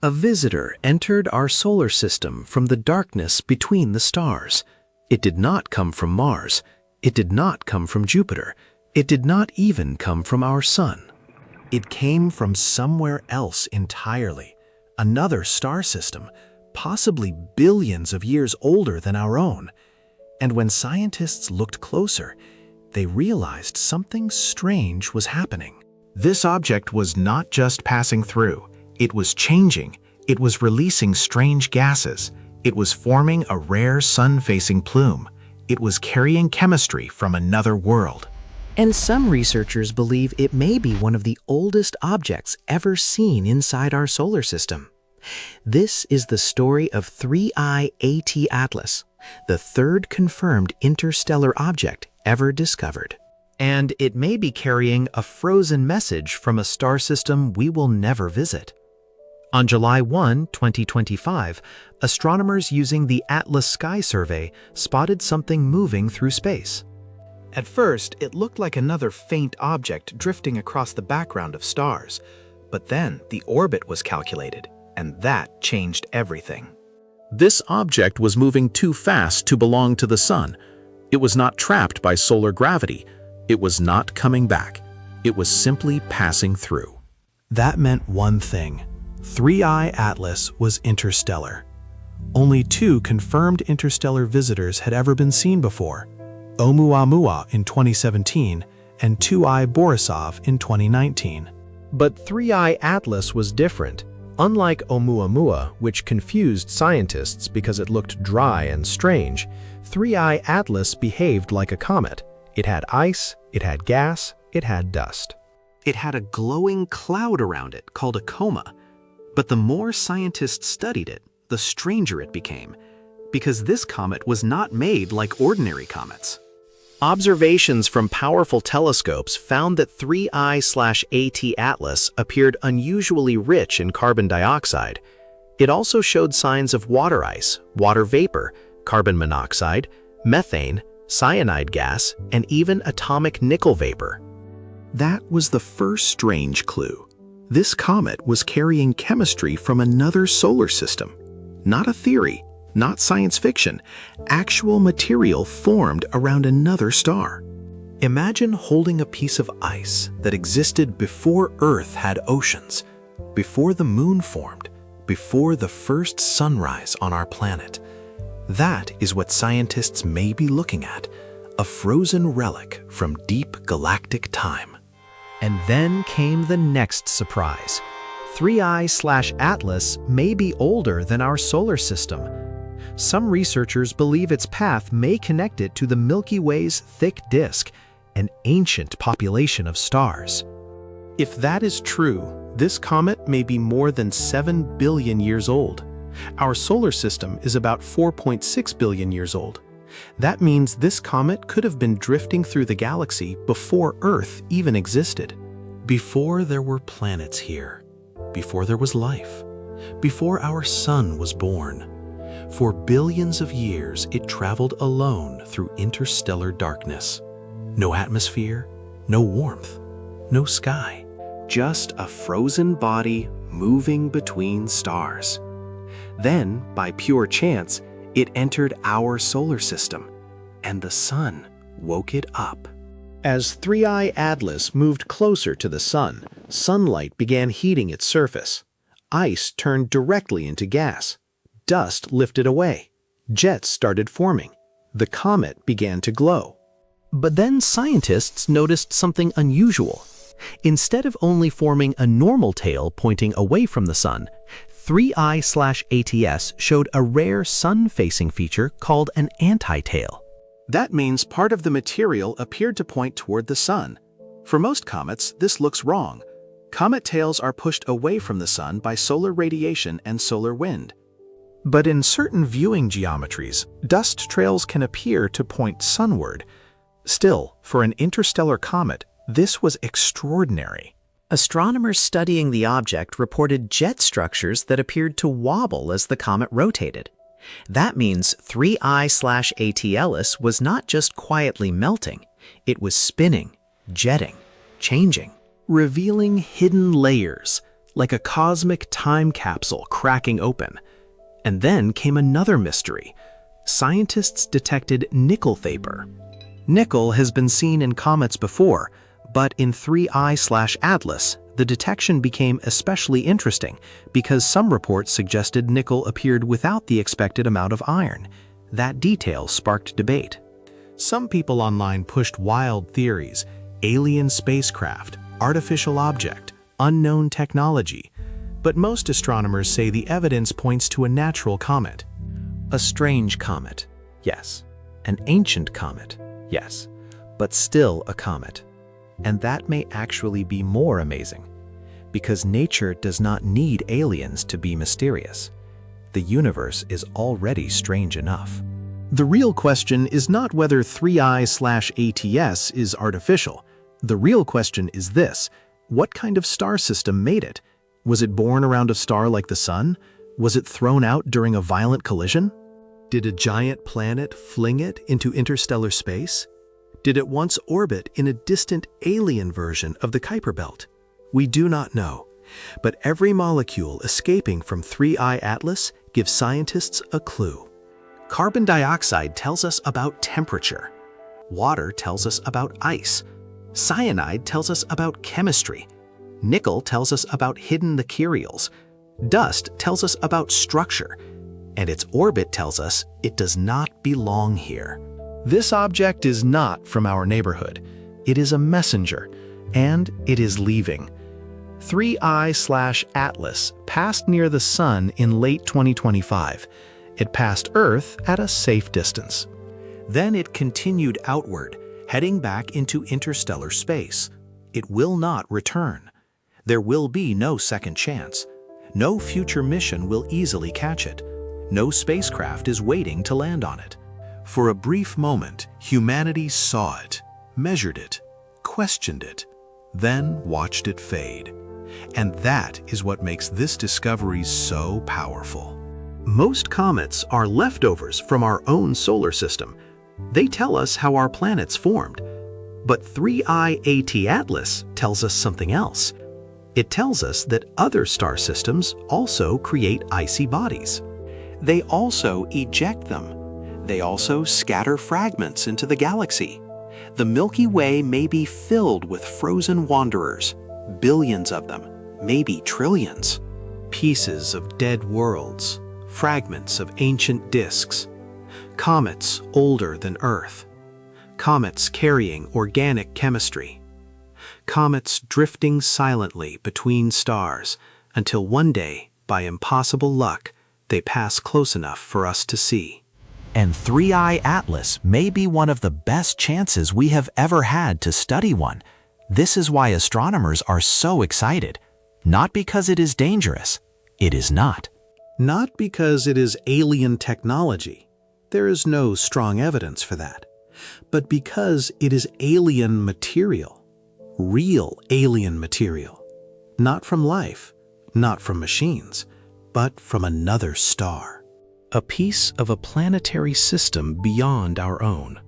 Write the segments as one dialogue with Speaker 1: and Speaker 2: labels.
Speaker 1: A visitor entered our solar system from the darkness between the stars. It did not come from Mars. It did not come from Jupiter. It did not even come from our sun.
Speaker 2: It came from somewhere else entirely, another star system, possibly billions of years older than our own. And when scientists looked closer, they realized something strange was happening. This object was not just passing through. It was changing. It was releasing strange gases. It was forming a rare sun-facing plume. It was carrying chemistry from another world.
Speaker 1: And some researchers believe it may be one of the oldest objects ever seen inside our solar system. This is the story of 3I AT Atlas, the third confirmed interstellar object ever discovered. And it may be carrying a frozen message from a star system we will never visit. On July 1, 2025, astronomers using the Atlas Sky Survey spotted something moving through space.
Speaker 2: At first, it looked like another faint object drifting across the background of stars. But then the orbit was calculated, and that changed everything. This object was moving too fast to belong to the sun. It was not trapped by solar gravity. It was not coming back. It was simply passing through. That meant one thing. 3I Atlas was interstellar. Only 2 confirmed interstellar visitors had ever been seen before, Oumuamua in 2017 and 2I Borisov in 2019.
Speaker 1: But 3I Atlas was different. Unlike Oumuamua, which confused scientists because it looked dry and strange, 3I Atlas behaved like a comet. It had ice, it had gas, it had dust. It had a glowing cloud around it called a coma. But the more scientists studied it, the stranger it became, because this comet was not made like ordinary comets. Observations from powerful telescopes found that 3I/AT Atlas appeared unusually rich in carbon dioxide. It also showed signs of water ice, water vapor, carbon monoxide, methane, cyanide gas, and even atomic nickel vapor. That was the first strange clue. This comet was carrying chemistry from another solar system. Not a theory, not science fiction, actual material formed around another star. Imagine holding a piece of ice that existed before Earth had oceans, before the moon formed, before the first sunrise on our planet. That is what scientists may be looking at, a frozen relic from deep galactic time. And then came the next surprise. 3I/Atlas may be older than our solar system. Some researchers believe its path may connect it to the Milky Way's thick disk, an ancient population of stars. If that is true, this comet may be more than 7 billion years old. Our solar system is about 4.6 billion years old. That means this comet could have been drifting through the galaxy before Earth even existed. Before there were planets here, before there was life, before our sun was born. For billions of years, it traveled alone through interstellar darkness. No atmosphere, no warmth, no sky. Just a frozen body moving between stars. Then, by pure chance, it entered our solar system, and the sun woke it up. As 3I Atlas moved closer to the sun, sunlight began heating its surface. Ice turned directly into gas. Dust lifted away. Jets started forming. The comet began to glow. But then scientists noticed something unusual. Instead of only forming a normal tail pointing away from the sun, 3I/ATS showed a rare sun-facing feature called an anti-tail. That means part of the material appeared to point toward the sun. For most comets, this looks wrong. Comet tails are pushed away from the sun by solar radiation and solar wind. But in certain viewing geometries, dust trails can appear to point sunward. Still, for an interstellar comet, this was extraordinary. Astronomers studying the object reported jet structures that appeared to wobble as the comet rotated. That means 3I/AT was not just quietly melting, it was spinning, jetting, changing, revealing hidden layers, like a cosmic time capsule cracking open. And then came another mystery. Scientists detected nickel vapor. Nickel has been seen in comets before, but in 3I/Atlas, the detection became especially interesting because some reports suggested nickel appeared without the expected amount of iron. That detail sparked debate. Some people online pushed wild theories: alien spacecraft, artificial object, unknown technology. But most astronomers say the evidence points to a natural comet. A strange comet, yes. An ancient comet, yes. But still a comet. And that may actually be more amazing, because nature does not need aliens to be mysterious. The universe is already strange enough. The real question is not whether 3I/ATS is artificial. The real question is this: what kind of star system made it? Was it born around a star like the Sun? Was it thrown out during a violent collision? Did a giant planet fling it into interstellar space? Did it once orbit in a distant alien version of the Kuiper Belt? We do not know, but every molecule escaping from 3I/Atlas gives scientists a clue. Carbon dioxide tells us about temperature. Water tells us about ice. Cyanide tells us about chemistry. Nickel tells us about hidden materials. Dust tells us about structure. And its orbit tells us it does not belong here. This object is not from our neighborhood. It is a messenger, and it is leaving. 3I/Atlas passed near the Sun in late 2025. It passed Earth at a safe distance. Then it continued outward, heading back into interstellar space. It will not return. There will be no second chance. No future mission will easily catch it. No spacecraft is waiting to land on it. For a brief moment, humanity saw it, measured it, questioned it, then watched it fade. And that is what makes this discovery so powerful. Most comets are leftovers from our own solar system. They tell us how our planets formed. But 3I/Atlas tells us something else. It tells us that other star systems also create icy bodies. They also eject them. They also scatter fragments into the galaxy. The Milky Way may be filled with frozen wanderers, billions of them, maybe trillions. Pieces of dead worlds, fragments of ancient disks, comets older than Earth, comets carrying organic chemistry, comets drifting silently between stars until one day, by impossible luck, they pass close enough for us to see. And 3I/Atlas may be one of the best chances we have ever had to study one. This is why astronomers are so excited. Not because it is dangerous. It is not. Not because it is alien technology. There is no strong evidence for that. But because it is alien material. Real alien material. Not from life, not from machines, but from another star. A piece of a planetary system beyond our own.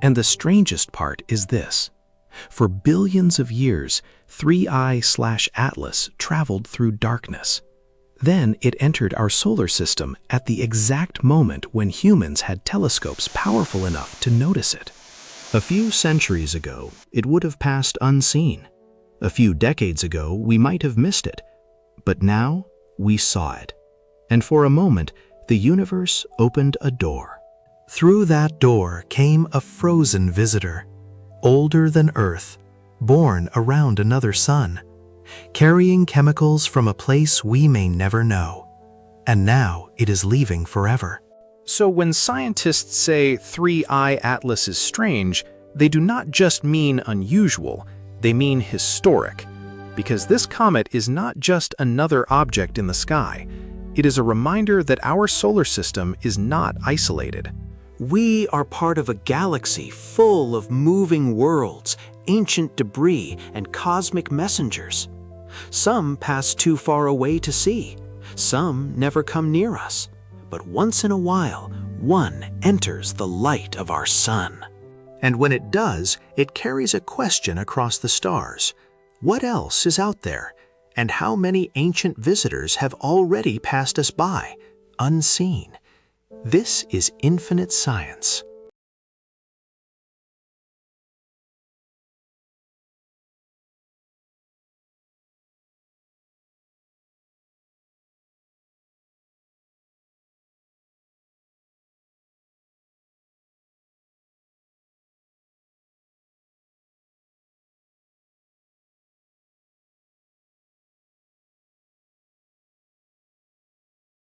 Speaker 1: And the strangest part is this. For billions of years, 3I/Atlas traveled through darkness. Then it entered our solar system at the exact moment when humans had telescopes powerful enough to notice it. A few centuries ago, it would have passed unseen. A few decades ago, we might have missed it. But now, we saw it. And for a moment, the universe opened a door. Through that door came a frozen visitor, older than Earth, born around another sun, carrying chemicals from a place we may never know. And now it is leaving forever. So when scientists say 3I/Atlas is strange, they do not just mean unusual, they mean historic. Because this comet is not just another object in the sky. It is a reminder that our solar system is not isolated. We are part of a galaxy full of moving worlds, ancient debris, and cosmic messengers. Some pass too far away to see. Some never come near us. But once in a while, one enters the light of our sun. And when it does, it carries a question across the stars. What else is out there?
Speaker 3: And how many ancient visitors have already passed us by, unseen? This is infinite science.